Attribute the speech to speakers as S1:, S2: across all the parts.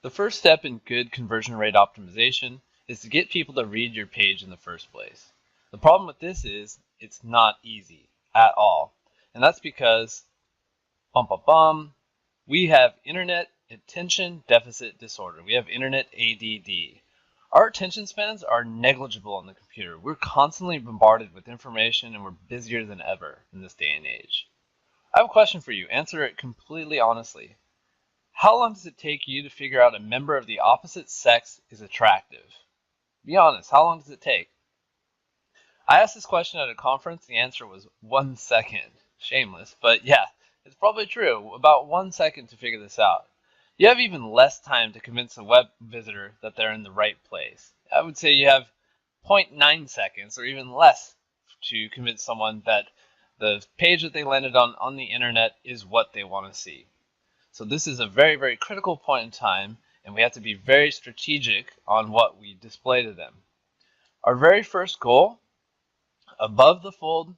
S1: The first step in good conversion rate optimization is to get people to read your page in the first place. The problem with this is it's not easy at all. And that's because, we have internet attention deficit disorder. We have internet ADD. Our attention spans are negligible on the computer. We're constantly bombarded with information and we're busier than ever in this day and age. I have a question for you. Answer it completely honestly. How long does it take you to figure out a member of the opposite sex is attractive? Be honest, how long does it take? I asked this question at a conference. The answer was 1 second. Shameless, but yeah, it's probably true. About 1 second to figure this out. You have even less time to convince a web visitor that they're in the right place. I would say you have 0.9 seconds or even less to convince someone that the page that they landed on the internet is what they want to see. So this is a very, very critical point in time, and we have to be very strategic on what we display to them. Our very first goal, above the fold,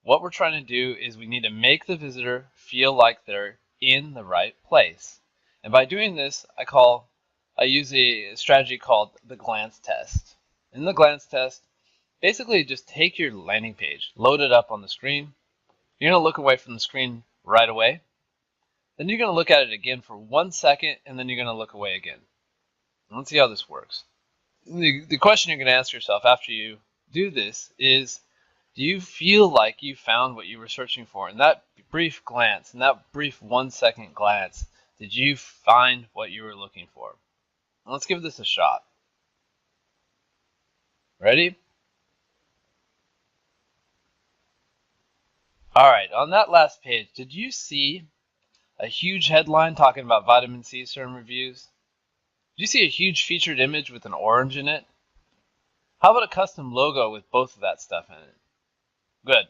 S1: what we're trying to do is we need to make the visitor feel like they're in the right place. And by doing this, I use a strategy called the glance test. In the glance test, basically just take your landing page, load it up on the screen. You're going to look away from the screen right away. Then you're going to look at it again for 1 second, and then you're going to look away again. Let's see how this works. The question you're going to ask yourself after you do this is, do you feel like you found what you were searching for? In that brief glance, in that brief 1 second glance, did you find what you were looking for? Let's give this a shot. Ready? All right, on that last page, did you see a huge headline talking about vitamin C serum reviews? Did you see a huge featured image with an orange in it? How about a custom logo with both of that stuff in it? Good.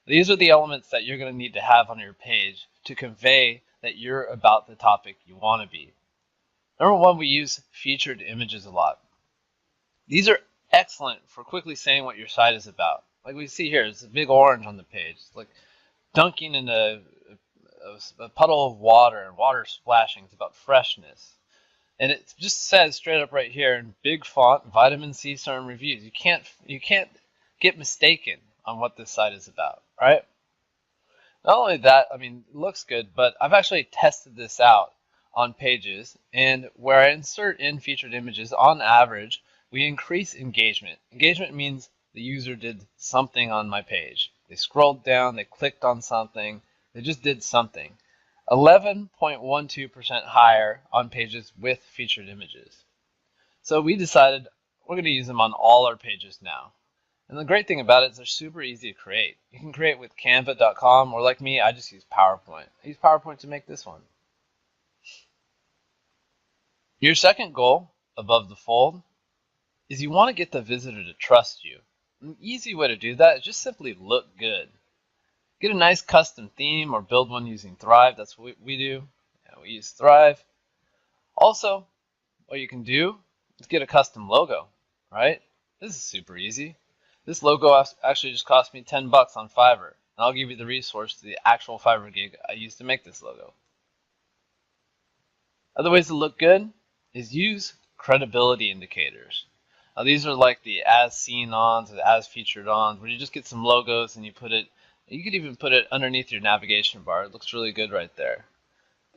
S1: These are the elements that you're going to need to have on your page to convey that you're about the topic you want to be. Number one, we use featured images a lot. These are excellent for quickly saying what your site is about. Like we see here, it's a big orange on the page. It's like dunking in a puddle of water and water splashing. It's about freshness. And it just says straight up right here in big font, vitamin C serum reviews. You can't get mistaken on what this site is about, right? Not only that, I mean, it looks good, but I've actually tested this out on pages, and where I insert in featured images, on average, we increase engagement. Engagement means the user did something on my page. They scrolled down, they clicked on something, they just did something. 11.12% higher on pages with featured images. So we decided we're going to use them on all our pages now. And the great thing about it is they're super easy to create. You can create with canva.com, or like me, I just use PowerPoint. I use PowerPoint to make this one. Your second goal, above the fold, is you want to get the visitor to trust you. An easy way to do that is just simply look good. Get a nice custom theme or build one using Thrive. That's what we do. Yeah, we use Thrive. Also, what you can do is get a custom logo, right? This is super easy. This logo actually just cost me 10 bucks on Fiverr, and I'll give you the resource to the actual Fiverr gig I used to make this logo. Other ways to look good is use credibility indicators. Now these are like the as seen ons or as featured ons, where you just get some logos and you could even put it underneath your navigation bar. It looks really good right there.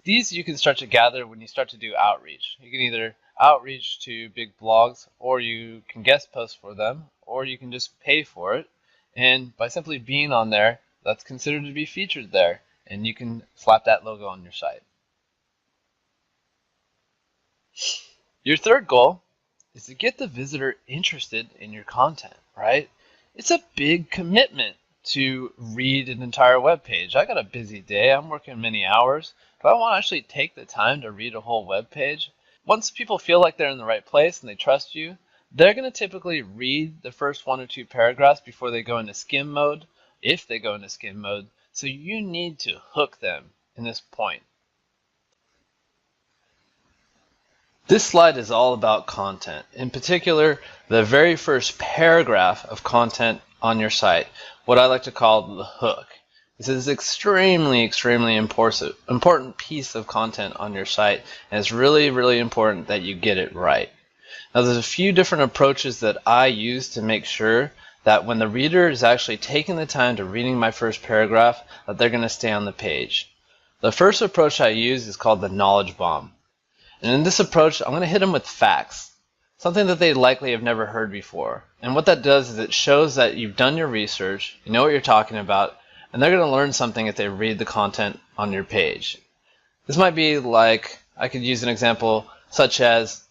S1: These you can start to gather when you start to do outreach. You can either outreach to big blogs, or you can guest post for them, or you can just pay for it. And by simply being on there, that's considered to be featured there, and you can slap that logo on your site. Your third goal is to get the visitor interested in your content, right? It's a big commitment to read an entire web page. I got a busy day. I'm working many hours. Do I want to actually take the time to read a whole web page? Once people feel like they're in the right place and they trust you, they're going to typically read the first 1 or 2 paragraphs before they go into skim mode, if they go into skim mode. So you need to hook them in this point. This slide is all about content. In particular, the very first paragraph of content on your site, what I like to call the hook. This is extremely, extremely important piece of content on your site, and it's really, really important that you get it right. Now, there's a few different approaches that I use to make sure that when the reader is actually taking the time to reading my first paragraph, that they're going to stay on the page. The first approach I use is called the knowledge bomb. And in this approach, I'm going to hit them with facts, something that they likely have never heard before. And what that does is it shows that you've done your research, you know what you're talking about, and they're going to learn something if they read the content on your page. This might be like, I could use an example such as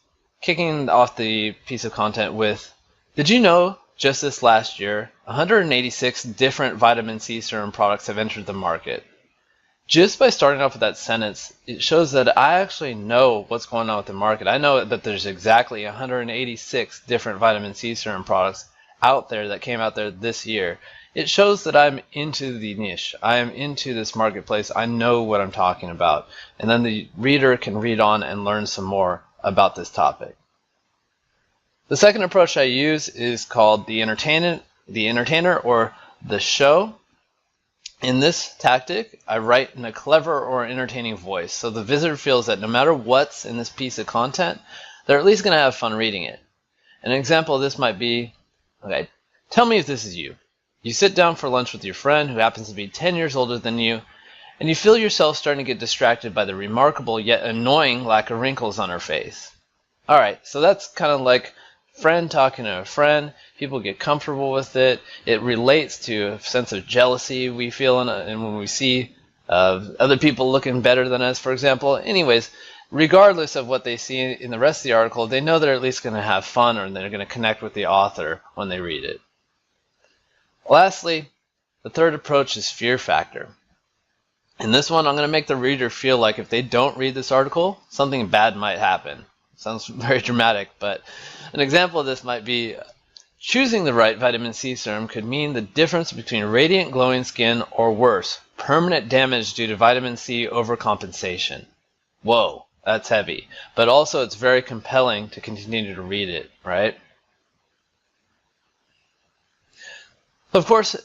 S1: kicking off the piece of content with, did you know just this last year, 186 different vitamin C serum products have entered the market? Just by starting off with that sentence, it shows that I actually know what's going on with the market. I know that there's exactly 186 different vitamin C serum products out there that came out there this year. It shows that I'm into the niche. I am into this marketplace. I know what I'm talking about. And then the reader can read on and learn some more about this topic. The second approach I use is called the entertainer or the show. In this tactic, I write in a clever or entertaining voice, so the visitor feels that no matter what's in this piece of content, they're at least going to have fun reading it. An example of this might be, okay, tell me if this is you. You sit down for lunch with your friend who happens to be 10 years older than you, and you feel yourself starting to get distracted by the remarkable yet annoying lack of wrinkles on her face. Alright, so that's kind of like friend talking to a friend. People get comfortable with it. It relates to a sense of jealousy we feel and when we see other people looking better than us, for example. Anyways, regardless of what they see in the rest of the article, they know they're at least going to have fun or they're going to connect with the author when they read it. Lastly, the third approach is fear factor. In this one, I'm going to make the reader feel like if they don't read this article, something bad might happen. Sounds very dramatic, but an example of this might be choosing the right vitamin C serum could mean the difference between radiant glowing skin or worse, permanent damage due to vitamin C overcompensation. Whoa, that's heavy. But also it's very compelling to continue to read it, right? Of course,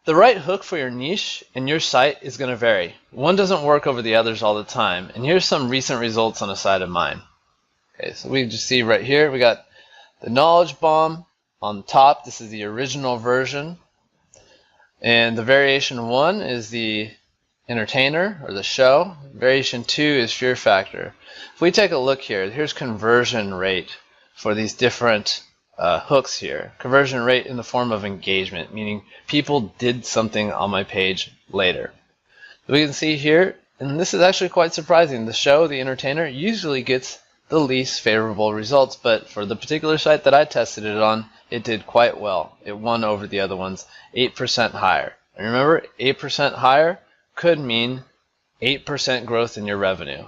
S1: the right hook for your niche and your site is going to vary. One doesn't work over the others all the time, and here's some recent results on a site of mine. Okay, so we just see right here, we got the knowledge bomb on the top. This is the original version. And the variation 1 is the entertainer or the show. Variation 2 is fear factor. If we take a look here, here's conversion rate for these different hooks here. Conversion rate in the form of engagement, meaning people did something on my page later. We can see here, and this is actually quite surprising, the show, the entertainer, usually gets the least favorable results, but for the particular site that I tested it on, it did quite well. It won over the other ones, 8% higher. And remember, 8% higher could mean 8% growth in your revenue.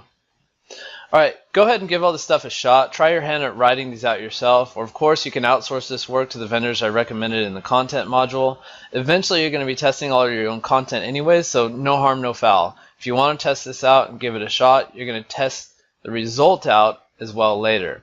S1: Alright, go ahead and give all this stuff a shot. Try your hand at writing these out yourself, or of course you can outsource this work to the vendors I recommended in the content module. Eventually you're going to be testing all of your own content anyways, so no harm, no foul. If you want to test this out and give it a shot, you're going to test the result out as well later.